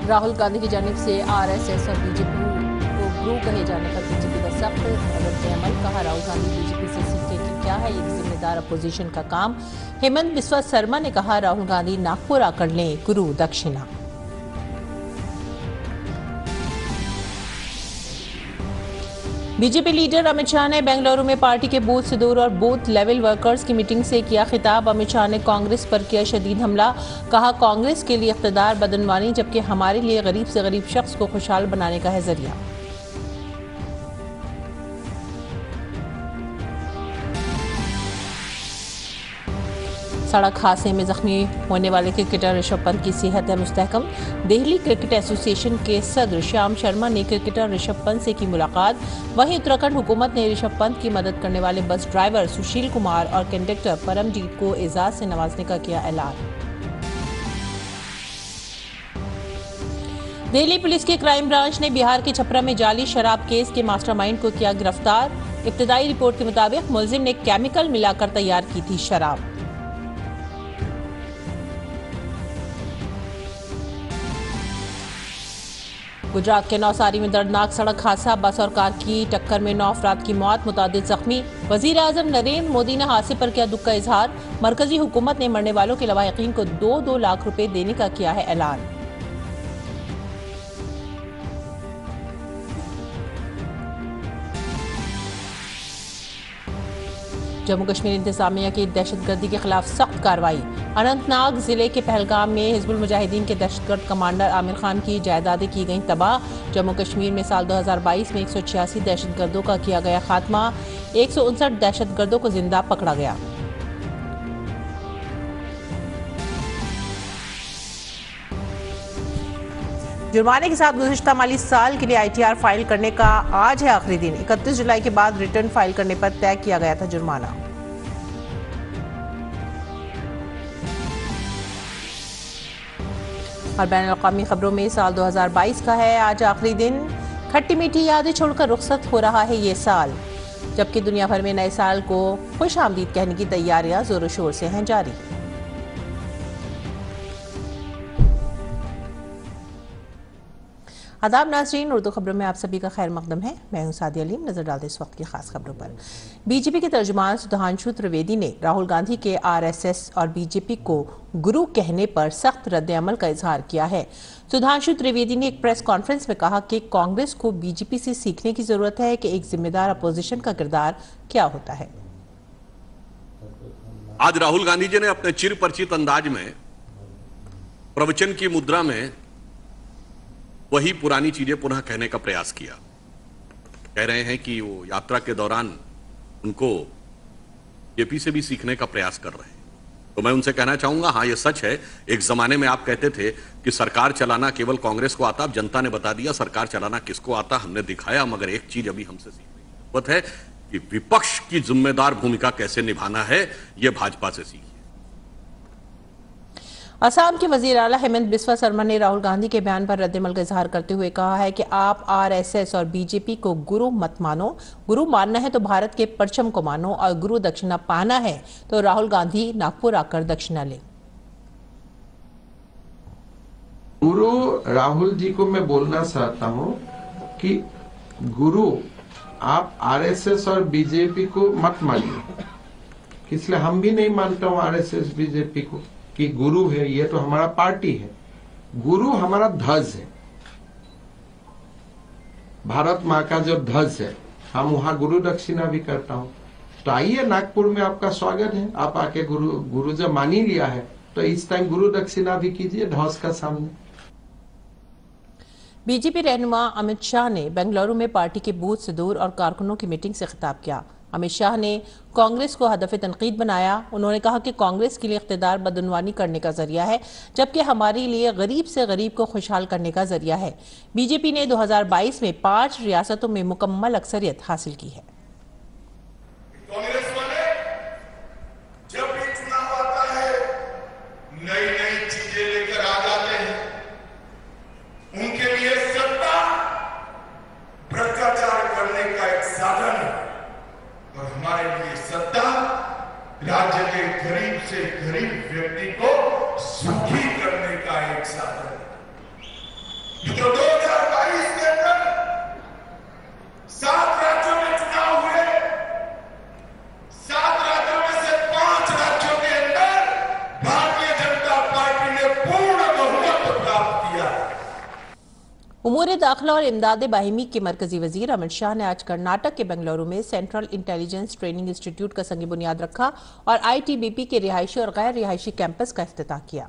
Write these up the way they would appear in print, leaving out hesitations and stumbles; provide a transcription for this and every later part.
राहुल गांधी की जानिब से आरएसएस और बीजेपी को गुरु कहे जाने पर बीजेपी का सख्त रद्द-ए-अमल। कहा, राहुल गांधी बीजेपी से सीखे कि क्या है एक जिम्मेदार अपोजिशन का काम। हेमंत बिस्वा शर्मा ने कहा, राहुल गांधी नागपुर आकर लें गुरु दक्षिणा। बीजेपी लीडर अमित शाह ने बेंगलुरु में पार्टी के बूथ सुदूर और बूथ लेवल वर्कर्स की मीटिंग से किया खिताब। अमित शाह ने कांग्रेस पर किया शदीद हमला। कहा, कांग्रेस के लिए इख्तिदार बदनवानी, जबकि हमारे लिए गरीब से गरीब शख्स को खुशहाल बनाने का है जरिया। सड़क हादसे में जख्मी होने वाले क्रिकेटर ऋषभ पंत की सेहत है मुस्तहकम। दिल्ली क्रिकेट एसोसिएशन के सदर श्याम शर्मा ने क्रिकेटर ऋषभ पंत से की मुलाकात। वहीं उत्तराखंड हुकूमत ने ऋषभ पंत की मदद करने वाले बस ड्राइवर सुशील कुमार और कंडक्टर परमजीत को एजाज से नवाजने का किया ऐलान। दिल्ली पुलिस की क्राइम ब्रांच ने बिहार के छपरा में जाली शराब केस के मास्टरमाइंड को किया गिरफ्तार। इब्तदाई रिपोर्ट के मुताबिक मुलजिम ने केमिकल मिलाकर तैयार की थी शराब। गुजरात के नवसारी में दर्दनाक सड़क हादसा, बस और कार की टक्कर में 9 अफराद की मौत, मुतादिद जख्मी। वजीर आजम नरेंद्र मोदी ने हादसे पर किया दुख का इजहार। मरकजी हुकूमत ने मरने वालों के लवाहिकीन को 2-2 लाख रुपए देने का किया है ऐलान। जम्मू कश्मीर इंतजामिया की दहशतगर्दी के खिलाफ सख्त कार्रवाई। अनंतनाग जिले के पहलगाम में हिजबुल मुजाहिदीन के दहशतगर्द कमांडर आमिर खान की जायदादें की गईं तबाह। जम्मू कश्मीर में साल 2022 में 186 दहशतगर्दों का किया गया खात्मा। 159 दहशतगर्दों को जिंदा पकड़ा गया। जुर्माने के साथ गुज़िश्ता माली साल के लिए आईटीआर फाइल करने का आज है आखिरी दिन। 31 जुलाई के बाद रिटर्न फाइल करने पर तय किया गया था जुर्माना। और बैन अल-अक़वामी खबरों में साल 2022 का है आज आखिरी दिन। खट्टी मीठी यादें छोड़कर रुखसत हो रहा है ये साल, जबकि दुनिया भर में नए साल को खुश आमदीद कहने की तैयारियां जोरों शोर से हैं जारी। आदाब नाज़रीन, उर्दू खबरों में आप सभी का खैर मकदम है। मैं हूं सादिया अलीम। नजर डालते इस वक्त की खास खबरों पर। बीजेपी के तर्जुमान सुधांशु त्रिवेदी ने राहुल गांधी के आरएसएस और बीजेपी को गुरु कहने पर सख्त रद्द-ए-अमल का इजहार किया है। सुधांशु त्रिवेदी ने एक प्रेस कॉन्फ्रेंस में कहा कि कांग्रेस को बीजेपी से सीखने की जरूरत है कि एक जिम्मेदार अपोजिशन का किरदार क्या होता है। आज राहुल गांधी जी ने अपने चिर परिचित अंदाज में प्रवचन की मुद्रा में वही पुरानी चीजें पुनः कहने का प्रयास किया। कह रहे हैं कि वो यात्रा के दौरान उनको बीजेपी से भी सीखने का प्रयास कर रहे हैं। तो मैं उनसे कहना चाहूंगा, हाँ ये सच है, एक जमाने में आप कहते थे कि सरकार चलाना केवल कांग्रेस को आता। अब जनता ने बता दिया सरकार चलाना किसको आता, हमने दिखाया। मगर एक चीज अभी हमसे सीखने की जरूरत है कि विपक्ष की जिम्मेदार भूमिका कैसे निभाना है, यह भाजपा से सीखिए। असम के वजीर आला हेमंत बिस्वा शर्मा ने राहुल गांधी के बयान पर रद्द-ए-अमल का इजहार करते हुए कहा है कि आप आरएसएस और बीजेपी को गुरु मत मानो। गुरु मानना है तो भारत के परचम को मानो, और गुरु दक्षिणा पाना है तो राहुल गांधी नागपुर आकर दक्षिणा ले। गुरु राहुल जी को मैं बोलना चाहता हूं कि गुरु आप आरएसएस और बीजेपी को मत मानिए, इसलिए हम भी नहीं मानता हूं आरएसएस बीजेपी को कि गुरु है। ये तो हमारा पार्टी है। गुरु हमारा ध्वज है, भारत माँ का जो ध्वज है, हम वहां गुरु दक्षिणा भी करता हूं। तो आइए, नागपुर में आपका स्वागत है। आप आके गुरु जब मान ही लिया है तो इस टाइम गुरु दक्षिणा भी कीजिए ध्वज का सामने। बीजेपी रहनुमा अमित शाह ने बेंगलुरु में पार्टी के बूथ सुदूर और कारकुनों की मीटिंग से खिताब किया। अमित शाह ने कांग्रेस को हदफ तनकीद बनाया। उन्होंने कहा कि कांग्रेस के लिए इख्तिदार बदनवानी करने का जरिया है, जबकि हमारे लिए गरीब से गरीब को खुशहाल करने का जरिया है। बीजेपी ने 2022 में 5 रियासतों में मुकम्मल अक्सरियत हासिल की है। कांग्रेस वाले जब भी चुनाव आता है नई नई चीजें लेकर आ जाते हैं। उनके लिए सत्ता भ्रष्टाचार करने का एक साधन है, और हमारे लिए सत्ता राज्य के गरीब से गरीब व्यक्ति को सुखी करने का एक साधन है। उमूर दाखिला और इमदाद बाहिमी के मरकजी वजीर अमित शाह ने आज कर्नाटक के बेंगलुरु में सेंट्रल इंटेलिजेंस ट्रेनिंग इंस्टीट्यूट का संग बुनियाद रखा और ITBP के रिहायशी और गैर रिहायशी कैंपस का इफ्तिताह किया।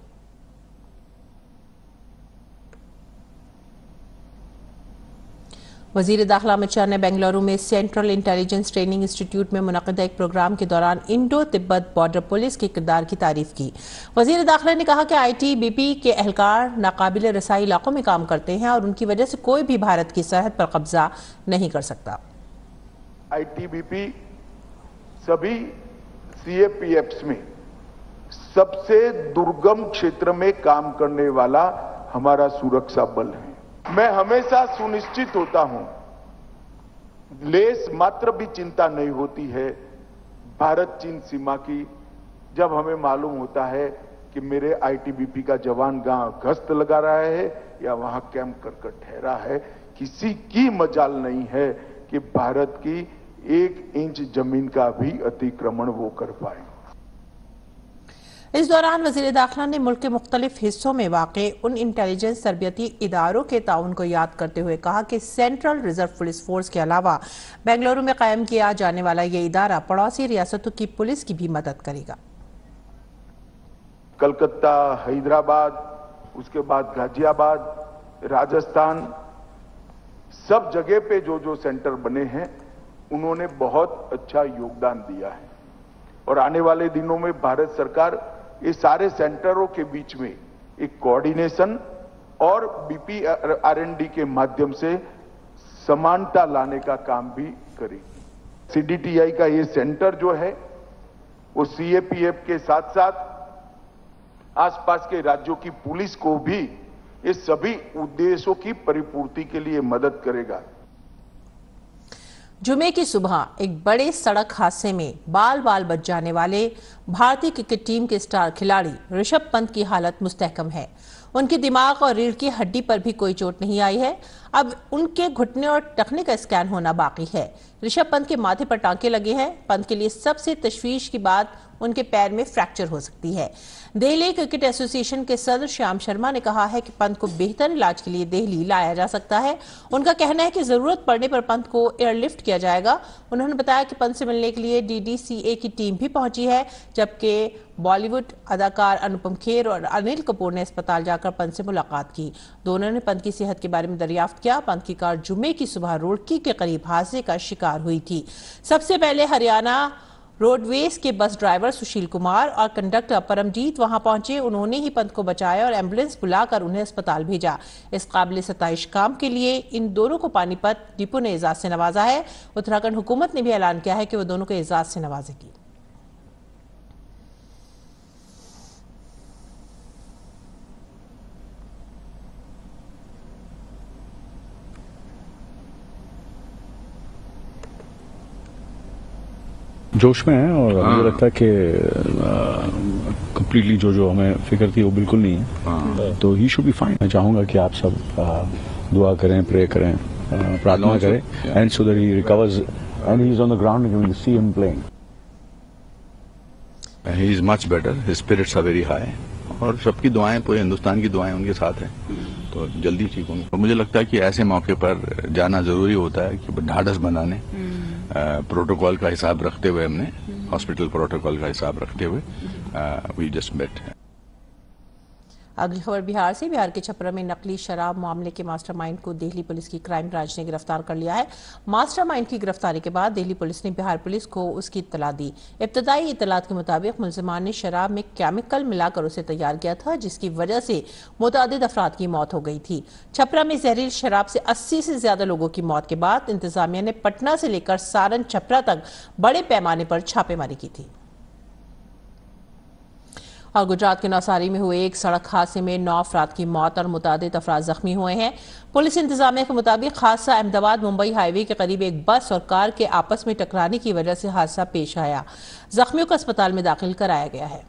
वजीर दाखिला अमित शाह ने बेंगलुरु में सेंट्रल इंटेलिजेंस ट्रेनिंग इंस्टीट्यूट में मुनक़िदा एक प्रोग्राम के दौरान इंडो तिब्बत बॉर्डर पुलिस के किरदार की तारीफ की। वजीर दाखिला ने कहा कि ITBP के एहलकार नाकाबिल रसाई इलाकों में काम करते हैं और उनकी वजह से कोई भी भारत की सरहद पर कब्जा नहीं कर सकता। ITBP सभी CAPFs में सबसे दुर्गम क्षेत्र में काम करने वाला हमारा सुरक्षा बल है। मैं हमेशा सुनिश्चित होता हूं, लेस मात्र भी चिंता नहीं होती है भारत चीन सीमा की, जब हमें मालूम होता है कि मेरे ITBP का जवान गांव गश्त लगा रहा है या वहां कैंप कर ठहरा है। किसी की मजाल नहीं है कि भारत की 1 इंच जमीन का भी अतिक्रमण वो कर पाए। इस दौरान वजीर दाखिला ने मुल्क के मुख्तलिफ हिस्सों में वाक़े उन इंटेलिजेंस तरबियती इदारों के ताउन को याद करते हुए कहा कि सेंट्रल रिजर्व पुलिस फोर्स के अलावा बेंगलुरु में कायम किया जाने वाला ये इदारा पड़ोसी रियासतों की पुलिस की भी मदद करेगा। कलकत्ता, हैदराबाद, उसके बाद गाजियाबाद, राजस्थान, सब जगह पे जो सेंटर बने हैं उन्होंने बहुत अच्छा योगदान दिया है और आने वाले दिनों में भारत सरकार ये सारे सेंटरों के बीच में एक कोऑर्डिनेशन और BPRND के माध्यम से समानता लाने का काम भी करेगी। CDTI का ये सेंटर जो है वो CAPF के साथ साथ आसपास के राज्यों की पुलिस को भी ये सभी उद्देश्यों की परिपूर्ति के लिए मदद करेगा। जुमे की सुबह एक बड़े सड़क हादसे में बाल बाल बच जाने वाले भारतीय क्रिकेट टीम के स्टार खिलाड़ी ऋषभ पंत की हालत मुस्तहकम है। उनके दिमाग और रीढ़ की हड्डी पर भी कोई चोट नहीं आई है। अब उनके घुटने और टखने का स्कैन होना बाकी है। ऋषभ पंत के माथे पर टांके लगे हैं। पंत के लिए सबसे तशवीश की बात उनके पैर में फ्रैक्चर हो सकती है। दिल्ली क्रिकेट एसोसिएशन के सदर श्याम शर्मा ने कहा है कि पंत को बेहतर इलाज के लिए दिल्ली लाया जा सकता है। उनका कहना है कि जरूरत पड़ने पर पंत को एयरलिफ्ट किया जाएगा। उन्होंने बताया कि पंत से मिलने के लिए DDCA की टीम भी पहुंची है, जबकि बॉलीवुड अदाकार अनुपम खेर और अनिल कपूर ने अस्पताल जाकर पंत से मुलाकात की। दोनों ने पंत की सेहत के बारे में दरियाफ्त किया। पंत की कार जुमे की सुबह रुड़की के करीब हादसे का शिकार हुई थी। सबसे पहले हरियाणा रोडवेज के बस ड्राइवर सुशील कुमार और कंडक्टर परमजीत वहां पहुंचे। उन्होंने ही पंत को बचाया और एम्बुलेंस बुलाकर उन्हें अस्पताल भेजा। इस काबिल सताइश काम के लिए इन दोनों को पानीपत डिपो ने एजाज से नवाजा है। उत्तराखंड हुकूमत ने भी ऐलान किया है कि वो दोनों को एजाज से नवाजेगी। जोश में है और मुझे लगता है कि कंप्लीटली जो हमें फिक्र थी वो बिल्कुल नहीं है। तो ही शुड बी फाइन। मैं चाहूंगा कि आप सब दुआ करें, प्रे करें, प्रार्थना करें and so that he recovers and he is on the ground and you will see him playing. He is much better, his spirits are very high और सबकी दुआएं, पूरे हिंदुस्तान की दुआएं उनके साथ हैं, तो जल्दी ठीक होंगे। तो मुझे लगता है कि ऐसे मौके पर जाना जरूरी होता है कि ढाढ़स बनाने, प्रोटोकॉल का हिसाब रखते हुए, हमने हॉस्पिटल प्रोटोकॉल का हिसाब रखते हुए वी जस्ट मेट। अगली खबर बिहार से। बिहार के छपरा में नकली शराब मामले के मास्टरमाइंड को दिल्ली पुलिस की क्राइम ब्रांच ने गिरफ्तार कर लिया है। मास्टरमाइंड की गिरफ्तारी के बाद दिल्ली पुलिस ने बिहार पुलिस को उसकी इत्तला दी। इब्तदाई इत्तलात के मुताबिक मुलजिमान ने शराब में केमिकल मिलाकर उसे तैयार किया था, जिसकी वजह से मुतअद्दिद अफराद की मौत हो गई थी। छपरा में जहरीली शराब से 80 से ज्यादा लोगों की मौत के बाद इंतजामिया ने पटना से लेकर सारण छपरा तक बड़े पैमाने पर छापेमारी की थी। और गुजरात के नवसारी में हुए एक सड़क हादसे में 9 अफराद की मौत और मुतादिद अफराद जख्मी हुए हैं। पुलिस इंतजामिया के मुताबिक हादसा अहमदाबाद मुंबई हाईवे के करीब एक बस और कार के आपस में टकराने की वजह से हादसा पेश आया। जख्मियों को अस्पताल में दाखिल कराया गया है।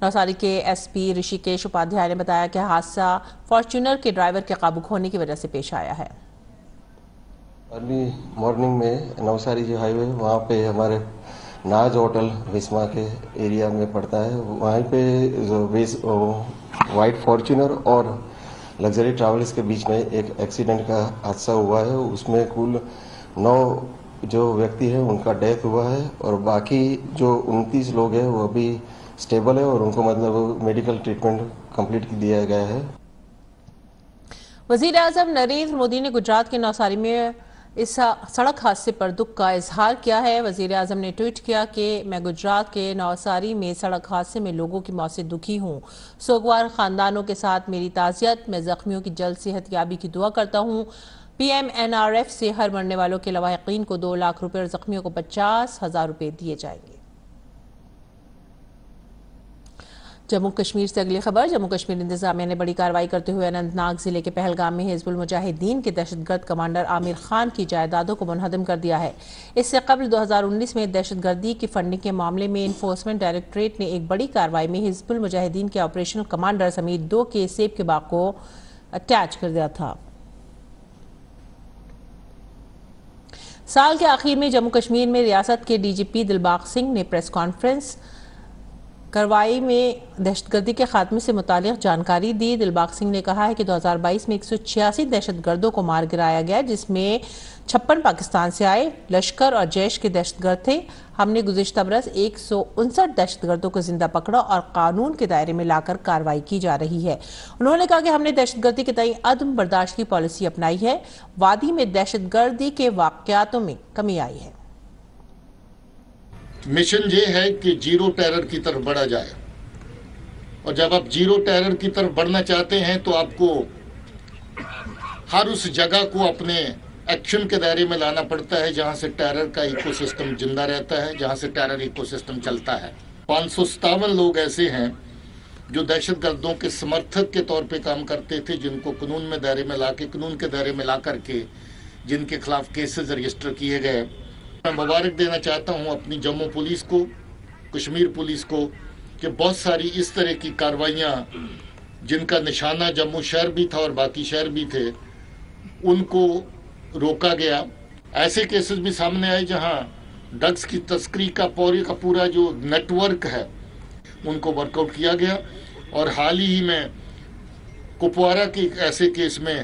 नवसारी के SP ऋषिकेश उपाध्याय ने बताया कि हादसा फॉर्च्यूनर के ड्राइवर के काबू खोने की वजह से पेश आया है। अर्ली मॉर्निंग में नवसारी जो हाईवे, वहाँ पे हमारे नाज होटल विस्मा के एरिया में पड़ता है। वहीं पे जो वाइट फॉर्च्यूनर और लग्जरी ट्रैवल्स के बीच में एक एक्सीडेंट का हादसा हुआ है। उसमें कुल 9 जो व्यक्ति है उनका डेथ हुआ है और बाकी जो 29 लोग हैं वो अभी स्टेबल है और उनको मतलब मेडिकल ट्रीटमेंट कंप्लीट दिया गया है। वजीर आजम नरेंद्र मोदी ने गुजरात के नवसारी में इस सड़क हादसे पर दुख का इजहार किया है। वजीर आजम ने ट्वीट किया कि मैं गुजरात के नवसारी में सड़क हादसे में लोगों की मौत से दुखी हूं। सोगवार खानदानों के साथ मेरी ताज़ियत। मैं जख्मियों की जल्द सेहतयाबी की दुआ करता हूं। PMNRF से हर मरने वालों के लवाहिकीन को 2 लाख रुपए और जख्मियों को 50,000 रुपए दिए जाएंगे। जम्मू कश्मीर से अगली खबर। जम्मू कश्मीर इंतजामिया ने बड़ी कार्रवाई करते हुए अनंतनाग जिले के पहलगाम में हिजबुल मुजाहिदीन के दहशतगर्द कमांडर आमिर खान की जायदादों को मुनहदम कर दिया है। इससे कबल 2019 में दहशतगर्दी की फंडिंग के मामले में इन्फोर्समेंट डायरेक्टरेट ने एक बड़ी कार्रवाई में हिजबुल मुजाहिदीन के ऑपरेशनल कमांडर समेत 2 के सेब के बाग को अटैच कर दिया था। साल के आखिर में जम्मू कश्मीर में रियासत के DGP दिलबाग सिंह ने प्रेस कॉन्फ्रेंस कार्रवाई में दहशतगर्दी के खात्मे से मुतालिक जानकारी दी। दिलबाग सिंह ने कहा है कि 2022 में 186 दहशतगर्दों को मार गिराया गया, जिसमें 56 पाकिस्तान से आए लश्कर और जैश के दहशतगर्द थे। हमने गुज़िश्ता बरस 159 दहशतगर्दों को जिंदा पकड़ा और कानून के दायरे में लाकर कार्रवाई की जा रही है। उन्होंने कहा कि हमने दहशतगर्दी के तई अदम बर्दाश्त की पॉलिसी अपनाई है। वादी में दहशतगर्दी के वाकयातों में कमी आई है। मिशन ये है कि जीरो टेरर की तरफ बढ़ा जाए और जब आप जीरो टेरर की तरफ बढ़ना चाहते हैं तो आपको हर उस जगह को अपने एक्शन के दायरे में लाना पड़ता है जहां से टेरर का इकोसिस्टम जिंदा रहता है, जहां से टेरर इकोसिस्टम चलता है। 557 लोग ऐसे हैं जो दहशतगर्दों के समर्थक के तौर पे काम करते थे, जिनको कानून में दायरे में लाके कानून के दायरे में ला करके जिनके खिलाफ केसेस रजिस्टर किए गए। मैं मुबारक देना चाहता हूं अपनी जम्मू पुलिस को, कश्मीर पुलिस को कि बहुत सारी इस तरह की कार्रवाइयां जिनका निशाना जम्मू शहर भी था और बाकी शहर भी थे, उनको रोका गया। ऐसे केसेस भी सामने आए जहां ड्रग्स की तस्करी का पूरा जो नेटवर्क है उनको वर्कआउट किया गया। और हाल ही में कुपवारा के ऐसे केस में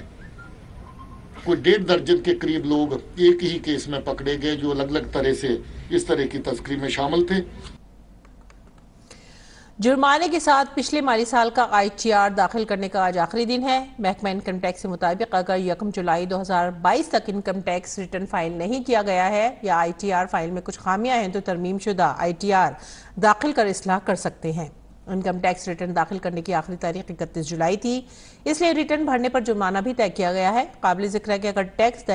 कोई 1.5 दर्जन के करीब लोग एक ही केस में पकड़े गए जो अलग अलग तरह से इस तरह की तस्करी में शामिल थे। जुर्माने के साथ पिछले माली साल का ITR दाखिल करने का आज आखिरी दिन है। महकमा इनकम टैक्स के मुताबिक अगर 1 जुलाई 2022 तक इनकम टैक्स रिटर्न फाइल नहीं किया गया है या ITR फाइल में कुछ खामियां हैं तो तरमीमशुदा ITR दाखिल कर इस्लाह कर सकते हैं। इनकम टैक्स रिटर्न दाखिल करने की आखिरी तारीख 31 जुलाई थी, इसलिए रिटर्न भरने पर जुर्माना भी तय किया गया है। काबिल जिक्र है कि अगर टैक्स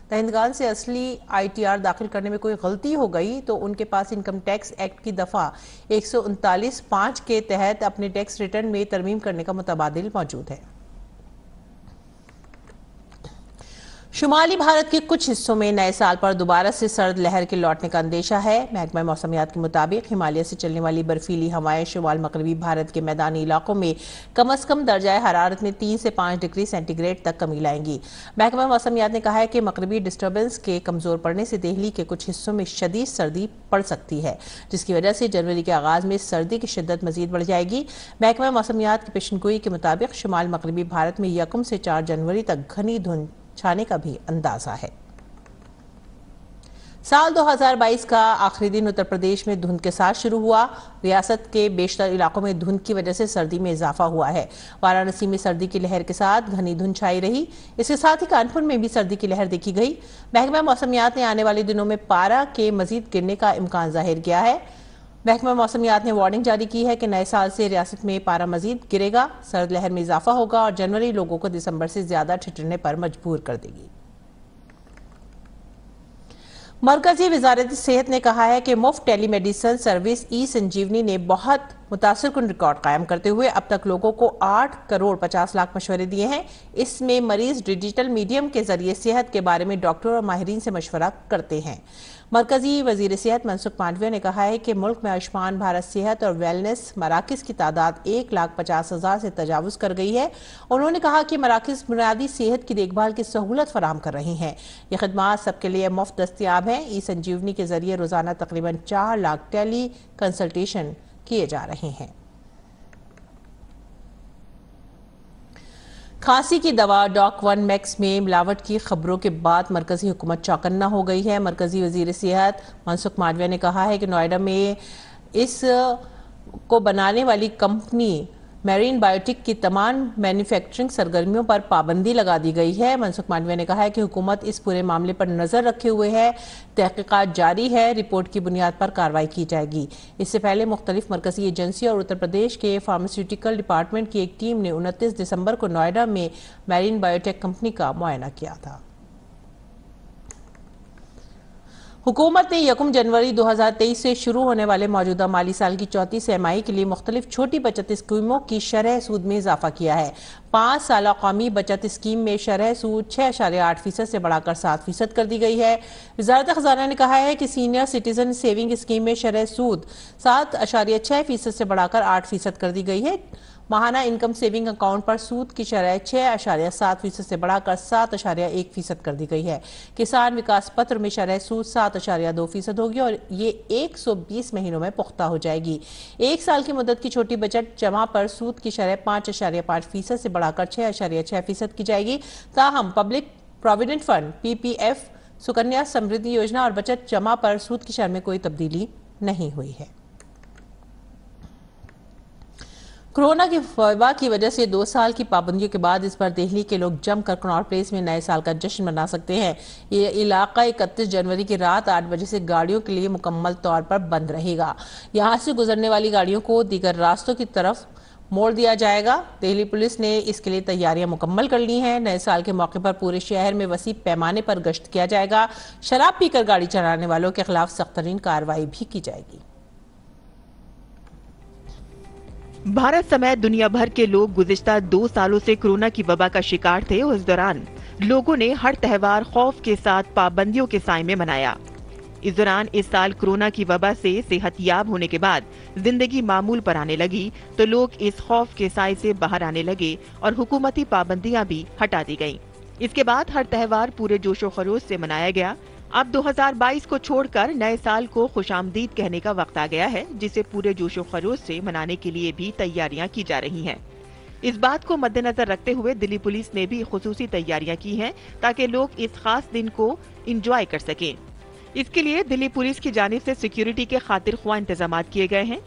दहिंदगान से असली ITR दाखिल करने में कोई गलती हो गई तो उनके पास इनकम टैक्स एक्ट की दफा 139(5) के तहत अपने टैक्स रिटर्न में तरमीम करने का मुतबादिल मौजूद है। शुमाली भारत के कुछ हिस्सों में नए साल पर दोबारा से सर्द लहर के लौटने का अंदेशा है। महकमा मौसमियात के मुताबिक हिमालय से चलने वाली बर्फीली हवाएं शुमाल मगरबी भारत के मैदानी इलाकों में कम अज कम दर्जा हरारत में 3 से 5 डिग्री सेंटीग्रेड तक कमी लाएंगी। महकमा मौसमियात ने कहा है कि मगरबी डिस्टर्बेंस के कमजोर पड़ने से दिल्ली के कुछ हिस्सों में शदीद सर्दी पड़ सकती है, जिसकी वजह से जनवरी के आगाज में सर्दी की शिद्दत मजीद बढ़ जाएगी। महकमा मौसमियात की पेशनगोई के मुताबिक शुमाल मगरबी भारत में 1 से 4 जनवरी तक घनी धुंध छाने का भी अंदाजा है। साल 2022 का आखिरी दिन उत्तर प्रदेश में धुंध के साथ शुरू हुआ। रियासत के बेशतर इलाकों में धुंध की वजह से सर्दी में इजाफा हुआ है। वाराणसी में सर्दी की लहर के साथ घनी धुंध छाई रही। इसके साथ ही कानपुर में भी सर्दी की लहर देखी गई। महकमा मौसमियात ने आने वाले दिनों में पारा के मजीद गिरने का इम्कान जाहिर किया है। महकमा मौसमियात ने वार्निंग जारी की है कि नए साल से रियासत में पारा मजीद गिरेगा, सर्द लहर में इजाफा होगा और जनवरी लोगों को दिसंबर से ज्यादा ठिठुरने पर मजबूर कर देगी। मरकजी वजारत सेहत ने कहा है कि मुफ्त टेलीमेडिसिन सर्विस ई-संजीवनी ने बहुत मुतासिरकुन रिकॉर्ड कायम करते हुए अब तक लोगों को 8 करोड़ 50 लाख मशवरे दिए हैं। इसमें मरीज डिजिटल मीडियम के जरिए सेहत के बारे में डॉक्टर और माहिरीन से मशवरा करते हैं। मरकजी वजीर सेहत मनसुख मांडविया ने कहा है कि मुल्क में आयुष्मान भारत सेहत और वेलनेस मराकज की तादाद 1,50,000 से तजावुज कर गई है। उन्होंने कहा कि मराकज बुनियादी सेहत की देखभाल की सहूलत फराहम कर रही हैं। ये खदमात सबके लिए मुफ्त दस्तियाब हैं। ई संजीवनी के जरिए रोजाना तकरीबन 4 लाख टेली कंसल्टेशन किए जा रहे हैं। खांसी की दवा डॉक 1 मैक्स में मिलावट की खबरों के बाद मरकजी हुकूमत चौकन्ना हो गई है। मरकजी वजीर सेहत मनसुख मांडविया ने कहा है कि नोएडा में इस को बनाने वाली कंपनी मैरीन बायोटेक की तमाम मैन्युफैक्चरिंग सरगर्मियों पर पाबंदी लगा दी गई है। मनसुख मांडविया ने कहा है कि हुकूमत इस पूरे मामले पर नजर रखे हुए है, तहकीकात जारी है, रिपोर्ट की बुनियाद पर कार्रवाई की जाएगी। इससे पहले मुख्तलिफ मरकजी एजेंसी और उत्तर प्रदेश के फार्मास्यूटिकल डिपार्टमेंट की एक टीम ने 29 दिसंबर को नोएडा में मैरीन बायोटेक कंपनी का मुआयना किया था। हुकूमत ने 1 जनवरी 2023 से शुरू होने वाले मौजूदा माली साल की चौथी तिमाही के लिए मुख्तलिफ छोटी बचत स्कीमों की शरह सूद में इजाफा किया है। 5 साला कौमी बचत स्कीम में शरह सूद 6.8% से बढ़ाकर 7% कर दी गई है। वजारत खजाना ने कहा है कि सीनियर सिटीजन सेविंग स्कीम में शरह सूद 7.6% से बढ़ाकर 8% कर दी गई है। माहाना इनकम सेविंग अकाउंट पर सूद की शरह 6.7% से बढ़ाकर 7.1% कर दी गई है। किसान विकास पत्र में शरह सूद 7.2% होगी और ये 120 महीनों में पुख्ता हो जाएगी। 1 साल की मुद्दत की छोटी बचत जमा पर सूद की शरह 5.5% से बढ़ाकर 6.6% की जाएगी। ताहम public provident fund PPF, Sukanya Samriddhi Yojana और बचत जमा पर सूद की शरह में कोई तब्दीली नहीं हुई है। कोरोना की वबा की वजह से 2 साल की पाबंदियों के बाद इस बार दिल्ली के लोग जमकर कनॉट प्लेस में नए साल का जश्न मना सकते हैं। ये इलाका 31 जनवरी की रात 8 बजे से गाड़ियों के लिए मुकम्मल तौर पर बंद रहेगा। यहां से गुजरने वाली गाड़ियों को दीगर रास्तों की तरफ मोड़ दिया जाएगा। दिल्ली पुलिस ने इसके लिए तैयारियां मुकम्मल कर ली हैं। नए साल के मौके पर पूरे शहर में वसी पैमाने पर गश्त किया जाएगा। शराब पीकर गाड़ी चलाने वालों के खिलाफ सख्त तरीन कार्रवाई भी की जाएगी। भारत समेत दुनिया भर के लोग गुज़िश्ता 2 सालों से कोरोना की वबा का शिकार थे और इस दौरान लोगों ने हर त्योहार खौफ के साथ पाबंदियों के साए में मनाया। इस दौरान इस साल कोरोना की वबा से सेहतयाब होने के बाद जिंदगी मामूल पर आने लगी तो लोग इस खौफ के साए से बाहर आने लगे और हुकूमती पाबंदियां भी हटा दी गईं। इसके बाद हर त्योहार पूरे जोशो खरोश से मनाया गया। अब 2022 को छोड़कर नए साल को खुशामदीद कहने का वक्त आ गया है, जिसे पूरे जोशो खरोश से मनाने के लिए भी तैयारियां की जा रही हैं। इस बात को मद्देनजर रखते हुए दिल्ली पुलिस ने भी खुसूसी तैयारियां की हैं ताकि लोग इस खास दिन को एंजॉय कर सकें। इसके लिए दिल्ली पुलिस की जानिब से सिक्योरिटी के खातिर ख्वाह इंतजाम किए गए हैं।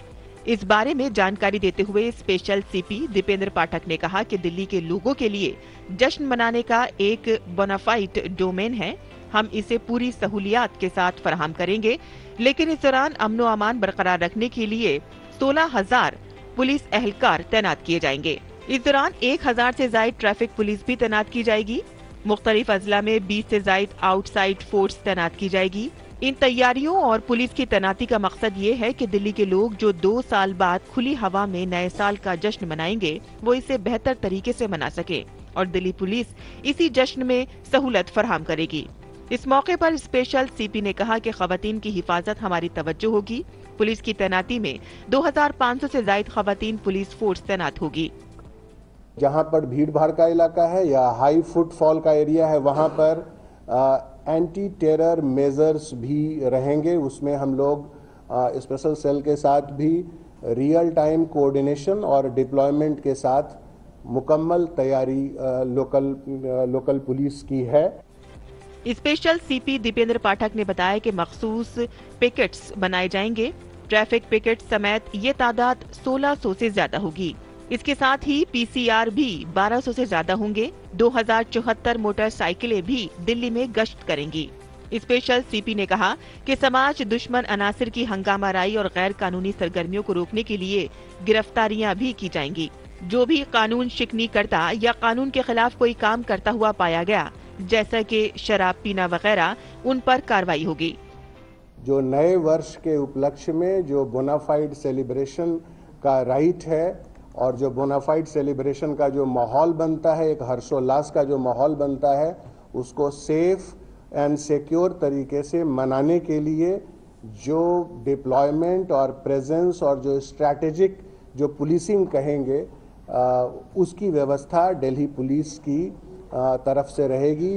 इस बारे में जानकारी देते हुए स्पेशल CP दीपेंद्र पाठक ने कहा कि दिल्ली के लोगों के लिए जश्न मनाने का एक बोनाफाइड डोमेन है। हम इसे पूरी सहूलियात के साथ फराहम करेंगे, लेकिन इस दौरान अमनो अमान बरकरार रखने के लिए 16,000 पुलिस एहलकार तैनात किए जाएंगे। इस दौरान 1,000 से ज्यादा ट्रैफिक पुलिस भी तैनात की जाएगी। मुख्तलिफ अजला में 20 से ज्यादा आउटसाइड फोर्स तैनात की जाएगी। इन तैयारियों और पुलिस की तैनाती का मकसद ये है कि दिल्ली के लोग जो 2 साल बाद खुली हवा में नए साल का जश्न मनाएंगे वो इसे बेहतर तरीके से मना सके और दिल्ली पुलिस इसी जश्न में सहूलत फराहम करेगी। इस मौके पर स्पेशल CP ने कहा कि खवातीन की हिफाजत हमारी तवज्जो होगी। पुलिस की तैनाती में 2,500 से ज्यादा खवातीन पुलिस फोर्स तैनात होगी। जहां पर भीड़ भाड़ का इलाका है या हाई फुटफॉल का एरिया है वहां पर एंटी टेरर मेजर्स भी रहेंगे। उसमें हम लोग स्पेशल सेल के साथ भी रियल टाइम कोऑर्डिनेशन और डिप्लॉयमेंट के साथ मुकम्मल तैयारी लोकल पुलिस की है। स्पेशल CP दीपेंद्र पाठक ने बताया कि मखसूस पिकेट्स बनाए जाएंगे। ट्रैफिक पिकेट समेत ये तादाद 1,600 से ज्यादा होगी। इसके साथ ही PCR भी 1,200 से ज्यादा होंगे। 2,074 मोटरसाइकिलें भी दिल्ली में गश्त करेंगी। स्पेशल CP ने कहा कि समाज दुश्मन अनासिर की हंगामाराई और गैर कानूनी सरगर्मियों को रोकने के लिए गिरफ्तारियां भी की जाएंगी। जो भी कानून शिकनी करता या कानून के खिलाफ कोई काम करता हुआ पाया गया, जैसा कि शराब पीना वगैरह, उन पर कार्रवाई होगी। जो नए वर्ष के उपलक्ष्य में जो बोनाफाइड सेलिब्रेशन का राइट है और जो बोनाफाइड सेलिब्रेशन का जो माहौल बनता है, एक हर्षोल्लास का जो माहौल बनता है, उसको सेफ एंड सिक्योर तरीके से मनाने के लिए जो डिप्लॉयमेंट और प्रेजेंस और जो स्ट्रैटेजिक जो पुलिसिंग कहेंगे उसकी व्यवस्था दिल्ली पुलिस की तरफ से रहेगी।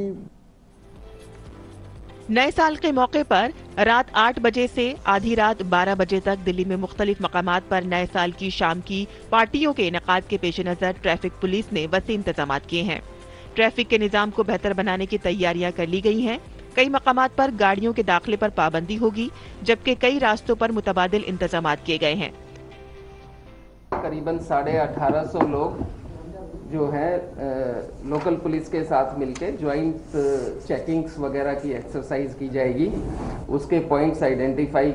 नए साल के मौके पर रात 8 बजे से आधी रात 12 बजे तक दिल्ली में मुख्तलिफ मकामात पर नए साल की शाम की पार्टियों के इनेकाद के पेश नजर ट्रैफिक पुलिस ने वसी इंतजाम किए हैं। ट्रैफिक के निजाम को बेहतर बनाने की तैयारियां कर ली गई हैं। कई मकामात पर गाड़ियों के दाखिले पर पाबंदी होगी, जबकि कई रास्तों पर मुतबादिल इंतजाम किए गए हैं। करीबन 1850 लोग जो है लोकल पुलिस के साथ मिलकर ज्वाइंट चेकिंग्स वगैरह की एक्सरसाइज की जाएगी। उसके पॉइंट्स आइडेंटिफाई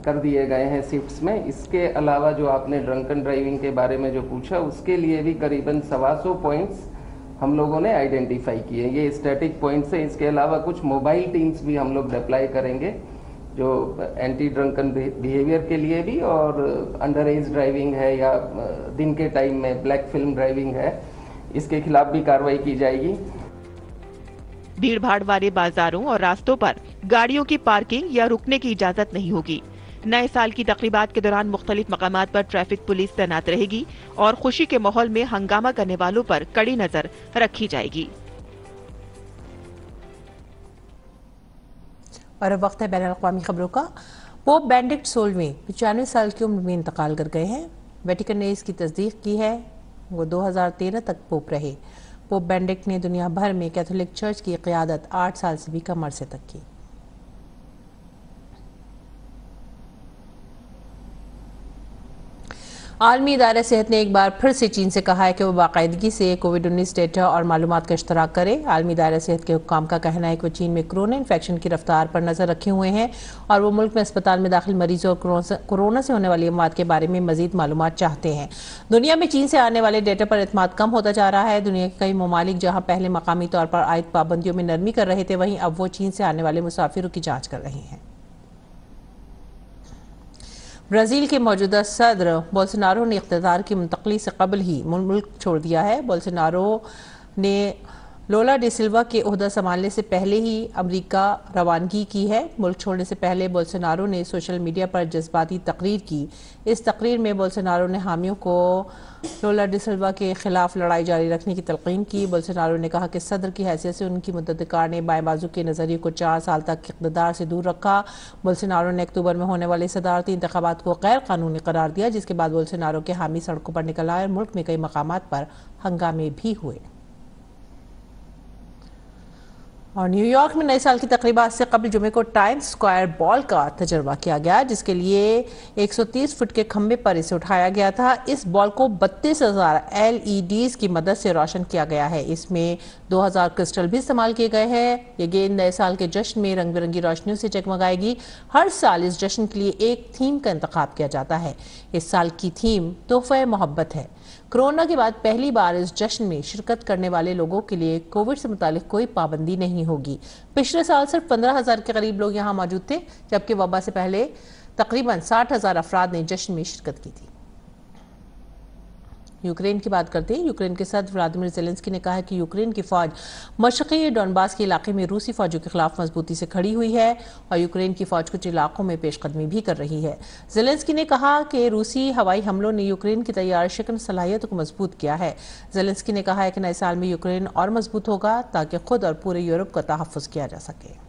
कर दिए गए हैं शिफ्ट्स में। इसके अलावा जो आपने ड्रंकन ड्राइविंग के बारे में जो पूछा, उसके लिए भी करीबन 125 पॉइंट्स हम लोगों ने आइडेंटिफाई किए। ये स्टैटिक पॉइंट्स हैं। इसके अलावा कुछ मोबाइल टीम्स भी हम लोग डिप्लॉय करेंगे, जो एंटी ड्रंकन बिहेवियर के लिए भी, और अंडर एज ड्राइविंग है या दिन के टाइम में ब्लैक फिल्म ड्राइविंग है, इसके खिलाफ भी कार्रवाई की जाएगी। भीड़ भाड़ वाले बाजारों और रास्तों पर गाड़ियों की पार्किंग या रुकने की इजाजत नहीं होगी। नए साल की तकरीबात के दौरान मुख्तलिफ मकामात पर ट्रैफिक पुलिस तैनात रहेगी और खुशी के माहौल में हंगामा करने वालों पर कड़ी नजर रखी जाएगी। और अब वक्त है बैनुल अक़वामी खबरों का। पोप बेनेडिक्ट 16वें 95 साल की उम्र में इंतकाल कर गए हैं। वेटिकन ने इसकी तस्दीक की है। वो 2013 तक पोप रहे। पोप बेनेडिक्ट ने दुनिया भर में कैथोलिक चर्च की क़ियादत 8 साल से भी कम अरसे तक की। आलमी इदारा सेहत ने एक बार फिर से चीन से कहा है कि वो बाकायदगी से कोविड-19 डेटा और मालूमात का इश्तराक करे। आलमी इदारा सेहत के हुक्काम का कहना है कि वो चीन में कोरोना इन्फेक्शन की रफ्तार पर नजर रखे हुए हैं और वो मुल्क में अस्पताल में दाखिल मरीजों और कोरोना से होने वाली अमवात के बारे में मजीद मालूमात चाहते हैं। दुनिया में चीन से आने वाले डेटा पर एतमाद कम होता जा रहा है। दुनिया के कई ममालिक जहाँ पहले मकामी तौर पर आयद पाबंदियों में नरमी कर रहे थे, वहीं अब वो चीन से आने वाले मुसाफिरों की जाँच कर रहे हैं। ब्राज़ील के मौजूदा सदर बोल्सोनारो ने इक़्तिदार की मुंतकली से कबल ही मुल्क छोड़ दिया है। बोल्सोनारो ने लोला डी सिल्वा के ओहदा संभालने से पहले ही अमेरिका रवानगी की है। मुल्क छोड़ने से पहले बोल्सोनारो ने सोशल मीडिया पर जज्बाती तकरीर की। इस तकरीर में बोल्सोनारो ने हामियों को लोला डी सिल्वा के खिलाफ लड़ाई जारी रखने की तलकीन की। बोल्सोनारो ने कहा कि सदर की हैसियत से उनकी मुद्दतकार ने बाएं बाजू के नजरिए को 4 साल तक इक़्तिदार से दूर रखा। बोल्सोनारो ने अक्टूबर में होने वाले सदारती इंतखाबात को गैर कानूनी करार दिया, जिसके बाद बोल्सोनारो के हामी सड़कों पर निकल आए और मुल्क में कई मकामात पर हंगामे भी हुए। और न्यूयॉर्क में नए साल की तकरीबात से कबल जुमे को टाइम्स स्क्वायर बॉल का तजर्बा किया गया, जिसके लिए 130 फुट के खंबे पर इसे उठाया गया था। इस बॉल को 32,000 LEDs की मदद से रोशन किया गया है। इसमें 2000 क्रिस्टल भी इस्तेमाल किए गए हैं। ये गेंद नए साल के जश्न में रंग बिरंगी रोशनियों से जगमगाएगी। हर साल इस जश्न के लिए एक थीम का इंतखाब किया जाता है। इस साल की थीम तोहफे मोहब्बत है। कोरोना के बाद पहली बार इस जश्न में शिरकत करने वाले लोगों के लिए कोविड से मुतालिक कोई पाबंदी नहीं होगी। पिछले साल सिर्फ 15,000 के करीब लोग यहाँ मौजूद थे, जबकि वबा से पहले तकरीबन 60,000 अफराद ने जश्न में शिरकत की थी। यूक्रेन की बात करते हैं। यूक्रेन के सदर व्लादिमीर ज़ेलेंस्की ने कहा है कि यूक्रेन की फौज मशरक़ी डोनबास के इलाके में रूसी फौजों के खिलाफ मजबूती से खड़ी हुई है और यूक्रेन की फौज कुछ इलाकों में पेशकदमी भी कर रही है। ज़ेलेंस्की ने कहा कि रूसी हवाई हमलों ने यूक्रेन की तैयार शिकन सलाहियत को मजबूत किया है। ज़ेलेंस्की ने कहा है कि नए साल में यूक्रेन और मजबूत होगा ताकि खुद और पूरे यूरोप का तहफ़्फ़ुज़ किया जा सके।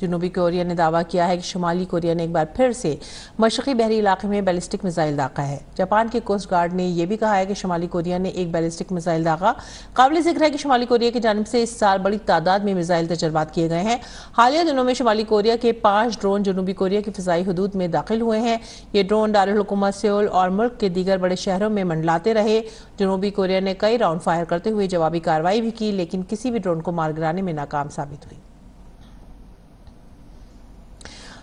जनूबी कोरिया ने दावा किया है कि शुमाली कोरिया ने एक बार फिर से मशरक़ी बहरी इलाके में बैलिस्टिक मिसाइल दागा है। जापान के कोस्ट गार्ड ने यह भी कहा है कि शुमाली कोरिया ने एक बैलिस्टिक मिसाइल दागा। काबिल जिक्र है कि शुमाली कोरिया की जानिब से इस साल बड़ी तादाद में मिसाइल तजर्बात किए गए हैं। हालिया दिनों में शुमाली कोरिया के 5 ड्रोन जनूबी कोरिया की फ़िज़ाई हदूद में दाखिल हुए हैं। ये ड्रोन दारुल हुकूमत सेउल और मुल्क के दीगर बड़े शहरों में मंडलाते रहे। जनूबी कोरिया ने कई राउंड फायर करते हुए जवाबी कार्रवाई भी की, लेकिन किसी भी ड्रोन को मार गिराने में नाकाम साबित हुई।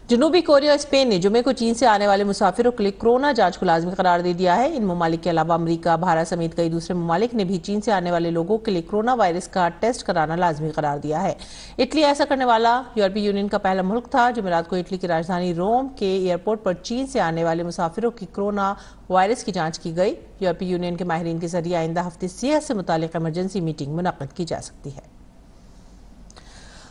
जनूबी कोरिया और स्पेन ने जुमे को चीन से आने वाले मुसाफिरों के लिए कोरोना जांच को लाजमी करार दे दिया है। इन ममालिक के अलावा अमेरिका, भारत समेत कई दूसरे ममालिक ने भी चीन से आने वाले लोगों के लिए कोरोना वायरस का टेस्ट कराना लाजमी करार दिया है। इटली ऐसा करने वाला यूरोपीय यूनियन का पहला मुल्क था। जुमेरात को इटली की राजधानी रोम के एयरपोर्ट पर चीन से आने वाले मुसाफिरों की कोरोना वायरस की जाँच की गई। यूरोपीय यूनियन के माहिरीन के जरिए आइंदा हफ्ते सेहत से मुतालिक इमरजेंसी मीटिंग मुनक्किद की जा सकती है।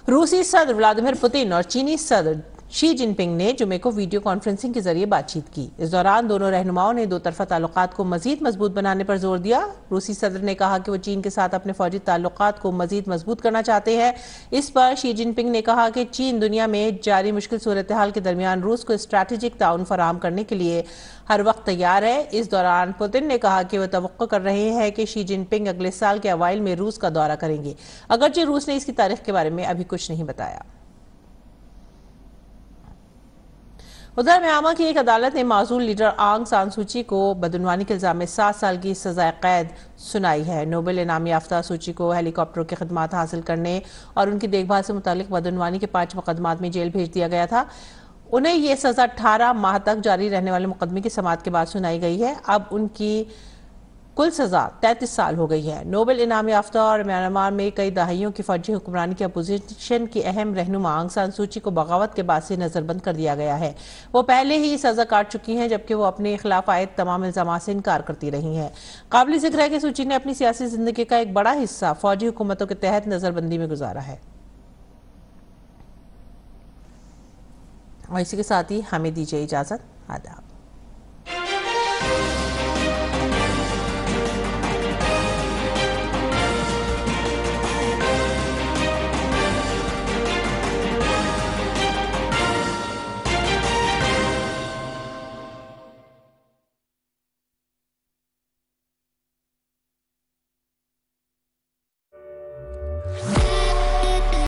रूसी सदर व्लादिमीर पुतिन और चीनी सदर शी जिनपिंग ने जुमे को वीडियो कॉन्फ्रेंसिंग के जरिए बातचीत की। इस दौरान दोनों रहनुमाओं ने दो तरफा ताल्लुकात को मजीद मजबूत बनाने पर जोर दिया। रूसी सदर ने कहा कि वो चीन के साथ अपने फौजी ताल्लुकात को मजीद मजबूत करना चाहते हैं। इस पर शी जिनपिंग ने कहा कि चीन दुनिया में जारी मुश्किल सूरत हाल के दरमियान रूस को स्ट्रैटेजिक ताउन फराहम करने के लिए हर वक्त तैयार है। इस दौरान पुतिन ने कहा कि वो तवक्को कर रहे हैं कि शी जिनपिंग अगले साल के अवाइल में रूस का दौरा करेंगे, अगरचे रूस ने इसकी तारीख के बारे में अभी कुछ नहीं बताया। उधर म्यांमार की एक अदालत ने माजूल लीडर आंग सान सूची को बदउनवानी के इल्जाम में 7 साल की सजाए कैद सुनाई है। नोबेल इनाम याफ्ता सूची को हेलीकॉप्टरों की खदमात हासिल करने और उनकी देखभाल से मुतालिक बदउनवानी के 5 मुकदमात में जेल भेज दिया गया था। उन्हें ये सजा 18 माह तक जारी रहने वाले मुकदमे की समाअत के बाद सुनाई गई है। अब उनकी कुल सजा 33 साल हो गई है। नोबेल इनाम याफ्ता और म्यांमार में कई दहाइयों की फौजी हुक्मरानी की अपोजिशन की अहम रहनुमा आंग सान सूची को बगावत के बाद से नजरबंद कर दिया गया है। वो पहले ही सजा काट चुकी हैं, जबकि वो अपने खिलाफ आयद तमाम इल्जामात से इनकार करती रही हैं। काबिल जिक्र है कि सूची ने अपनी सियासी जिंदगी का एक बड़ा हिस्सा फौजी हुकूमतों के तहत नजरबंदी में गुजारा है। और इसी के साथ ही हमें दीजिए इजाजत। आदाब।